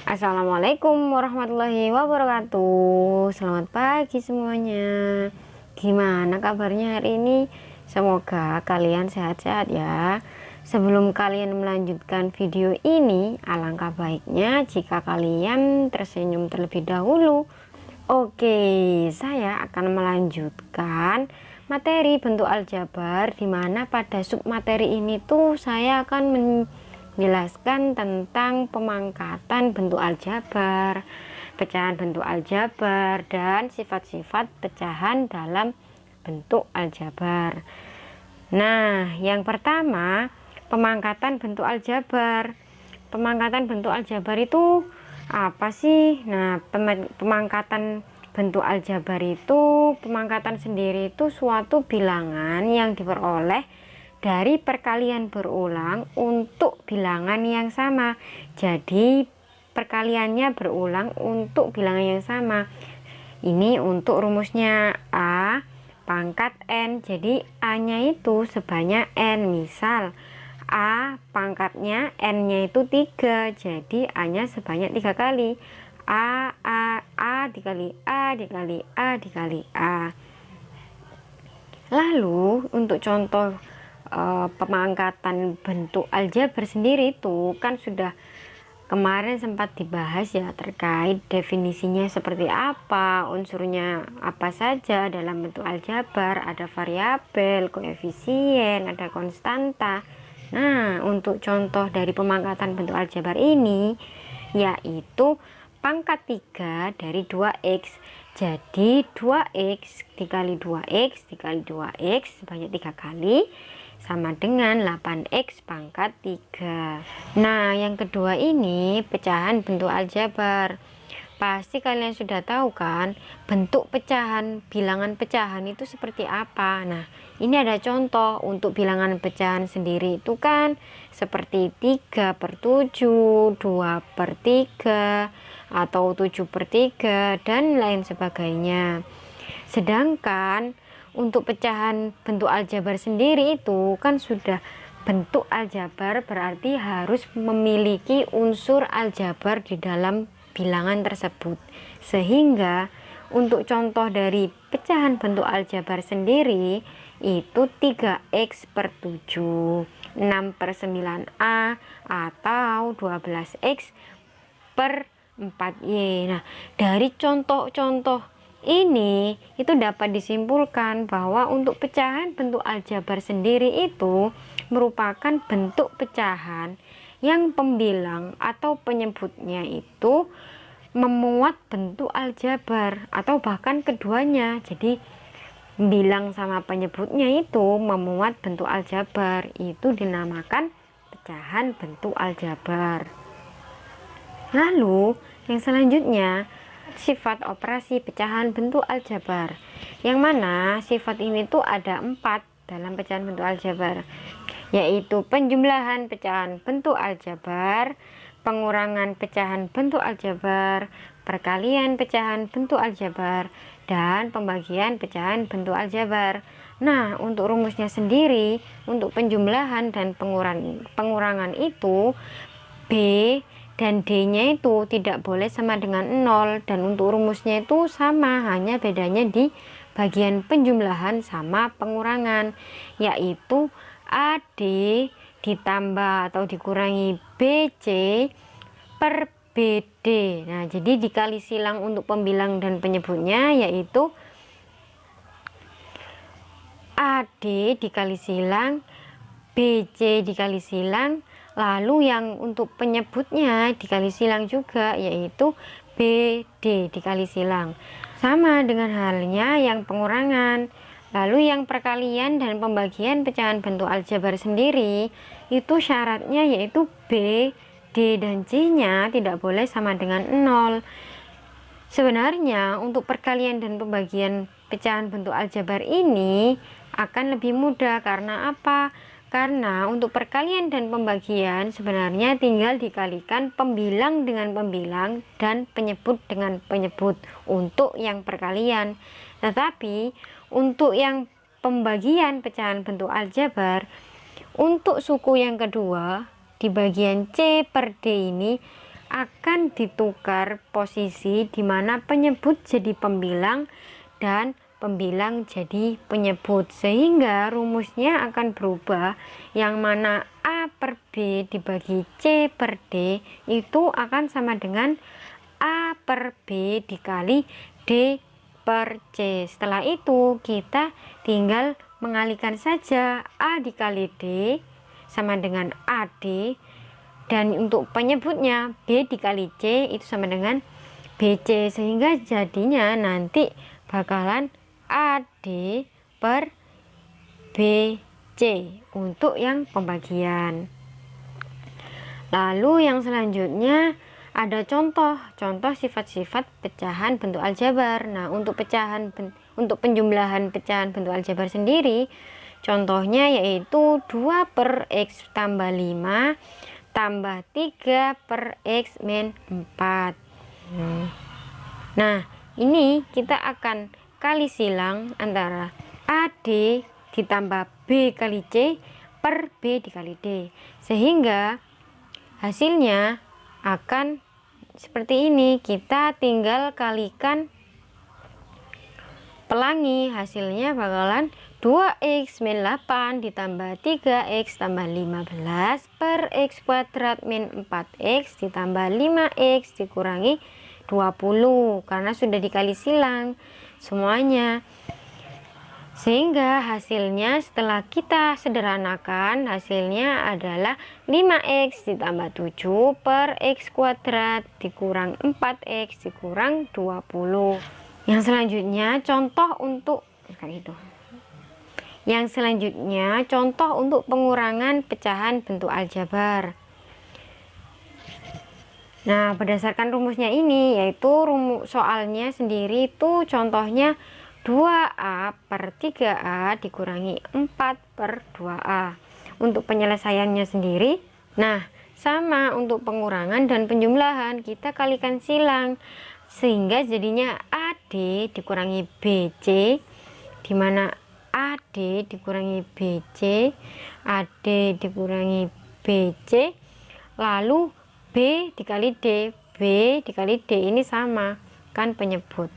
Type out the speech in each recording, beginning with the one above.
Assalamualaikum warahmatullahi wabarakatuh. Selamat pagi semuanya. Gimana kabarnya hari ini? Semoga kalian sehat-sehat ya. Sebelum kalian melanjutkan video ini, alangkah baiknya jika kalian tersenyum terlebih dahulu. Oke, saya akan melanjutkan materi bentuk aljabar, dimana pada submateri ini tuh saya akan menjelaskan tentang pemangkatan bentuk aljabar, pecahan bentuk aljabar, dan sifat-sifat pecahan dalam bentuk aljabar. Nah, yang pertama, pemangkatan bentuk aljabar. Pemangkatan bentuk aljabar itu apa sih? Nah, pemangkatan bentuk aljabar itu, pemangkatan sendiri itu suatu bilangan yang diperoleh dari perkalian berulang untuk bilangan yang sama. Jadi perkaliannya berulang untuk bilangan yang sama. Ini untuk rumusnya A pangkat N. Jadi A-nya itu sebanyak N. Misal A pangkatnya N-nya itu 3, jadi A-nya sebanyak 3 kali. A dikali A dikali A dikali A. Lalu untuk contoh pemangkatan bentuk aljabar sendiri itu kan sudah kemarin sempat dibahas ya, terkait definisinya seperti apa, unsurnya apa saja dalam bentuk aljabar, ada variabel, koefisien, ada konstanta. Nah, untuk contoh dari pemangkatan bentuk aljabar ini yaitu pangkat 3 dari 2x. Jadi 2x dikali 2x dikali 2x sebanyak 3 kali sama dengan 8x pangkat 3. Nah, yang kedua ini pecahan bentuk aljabar. Pasti kalian sudah tahu kan bentuk pecahan, bilangan pecahan itu seperti apa. Nah, ini ada contoh untuk bilangan pecahan sendiri itu kan seperti 3/7, 2/3, atau 7/3, dan lain sebagainya. Sedangkan untuk pecahan bentuk aljabar sendiri itu kan sudah bentuk aljabar, berarti harus memiliki unsur aljabar di dalam bilangan tersebut. Sehingga untuk contoh dari pecahan bentuk aljabar sendiri itu 3x/7, 6/9a, atau 12x/4y. Nah, dari contoh-contoh ini itu dapat disimpulkan bahwa untuk pecahan bentuk aljabar sendiri itu merupakan bentuk pecahan yang pembilang atau penyebutnya itu memuat bentuk aljabar atau bahkan keduanya. Jadi bilang sama penyebutnya itu memuat bentuk aljabar, itu dinamakan pecahan bentuk aljabar. Lalu yang selanjutnya sifat operasi pecahan bentuk aljabar, yang mana sifat ini tuh ada 4 dalam pecahan bentuk aljabar, yaitu penjumlahan pecahan bentuk aljabar, pengurangan pecahan bentuk aljabar, perkalian pecahan bentuk aljabar, dan pembagian pecahan bentuk aljabar. Nah, untuk rumusnya sendiri, untuk penjumlahan dan pengurangan itu B dan D-nya itu tidak boleh sama dengan 0, dan untuk rumusnya itu sama, hanya bedanya di bagian penjumlahan sama pengurangan, yaitu AD ditambah atau dikurangi BC per BD. Nah, jadi dikali silang untuk pembilang dan penyebutnya yaitu AD dikali silang BC dikali silang, lalu yang untuk penyebutnya dikali silang juga yaitu BD dikali silang. Sama dengan halnya yang pengurangan. Lalu yang perkalian dan pembagian pecahan bentuk aljabar sendiri itu syaratnya yaitu B, D, dan C-nya tidak boleh sama dengan 0. Sebenarnya untuk perkalian dan pembagian pecahan bentuk aljabar ini akan lebih mudah. Karena apa? Karena untuk perkalian dan pembagian sebenarnya tinggal dikalikan pembilang dengan pembilang dan penyebut dengan penyebut untuk yang perkalian. Tetapi untuk yang pembagian pecahan bentuk aljabar, untuk suku yang kedua di bagian C per D ini akan ditukar posisi, di mana penyebut jadi pembilang dan pembilang jadi penyebut, sehingga rumusnya akan berubah, yang mana A per B dibagi C per D itu akan sama dengan A per B dikali D per C. Setelah itu kita tinggal mengalihkan saja, A dikali D sama dengan AD, dan untuk penyebutnya B dikali C itu sama dengan BC, sehingga jadinya nanti bakalan AD per BC untuk yang pembagian. Lalu yang selanjutnya ada contoh sifat-sifat pecahan bentuk aljabar. Nah, untuk penjumlahan pecahan bentuk aljabar sendiri, contohnya yaitu 2 per X tambah 5 tambah 3 per X min 4. Nah, ini kita akan kali silang antara AD ditambah B kali C per B dikali D, sehingga hasilnya akan seperti ini. Kita tinggal kalikan pelangi, hasilnya bakalan 2x min 8 ditambah 3x tambah 15 per x kuadrat min 4x ditambah 5x dikurangi 20, karena sudah dikali silang semuanya, sehingga hasilnya setelah kita sederhanakan, hasilnya adalah 5x ditambah 7 per x kuadrat dikurang 4x dikurang 20. Yang selanjutnya contoh untuk pengurangan pecahan bentuk aljabar. Nah, berdasarkan rumusnya ini, yaitu soalnya sendiri itu contohnya 2A per 3A dikurangi 4 per 2A. Untuk penyelesaiannya sendiri, nah sama untuk pengurangan dan penjumlahan, kita kalikan silang, sehingga jadinya AD dikurangi BC, dimana AD dikurangi BC, AD dikurangi BC, lalu B dikali D, B dikali D ini sama kan penyebut,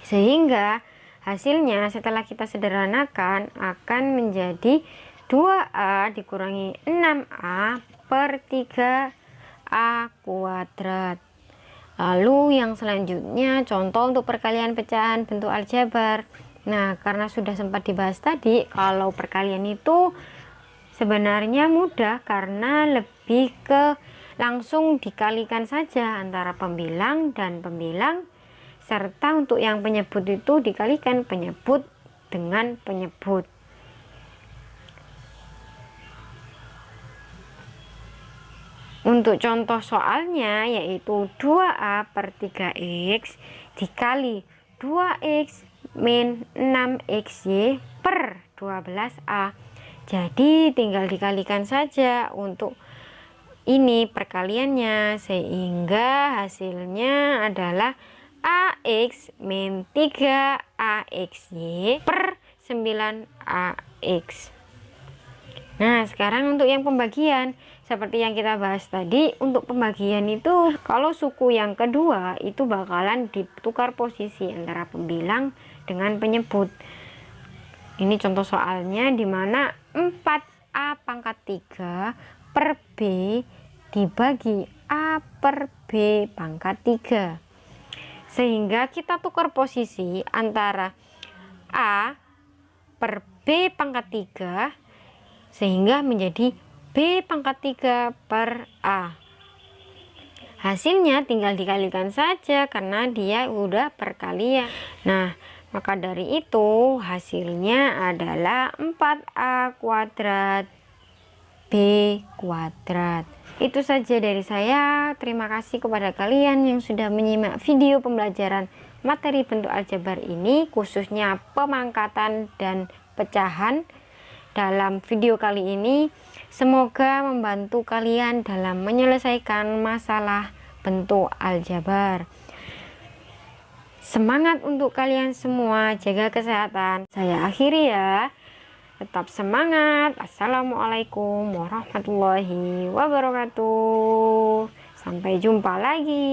sehingga hasilnya setelah kita sederhanakan akan menjadi 2A dikurangi 6A per 3A kuadrat. Lalu yang selanjutnya contoh untuk perkalian pecahan bentuk aljabar. Nah, karena sudah sempat dibahas tadi, kalau perkalian itu sebenarnya mudah karena lebih ke langsung dikalikan saja antara pembilang dan pembilang, serta untuk yang penyebut itu dikalikan penyebut dengan penyebut. Untuk contoh soalnya yaitu 2A per 3X dikali 2X min 6XY per 12A. Jadi tinggal dikalikan saja untuk ini perkaliannya, sehingga hasilnya adalah AX min 3AXY per 9AX. Nah, sekarang untuk yang pembagian, seperti yang kita bahas tadi, untuk pembagian itu kalau suku yang kedua itu bakalan ditukar posisi antara pembilang dengan penyebut. Ini contoh soalnya dimana 4A pangkat 3 per B dibagi A per B pangkat 3, sehingga kita tukar posisi antara A per B pangkat 3 sehingga menjadi B pangkat 3 per A. Hasilnya tinggal dikalikan saja karena dia udah perkalian. Nah, maka dari itu hasilnya adalah 4A kuadrat B kuadrat. Itu saja dari saya. Terima kasih kepada kalian yang sudah menyimak video pembelajaran materi bentuk aljabar ini, khususnya pemangkatan dan pecahan. Dalam video kali ini semoga membantu kalian dalam menyelesaikan masalah bentuk aljabar. Semangat untuk kalian semua, jaga kesehatan. Saya akhiri ya. Tetap semangat. Assalamualaikum warahmatullahi wabarakatuh. Sampai jumpa lagi.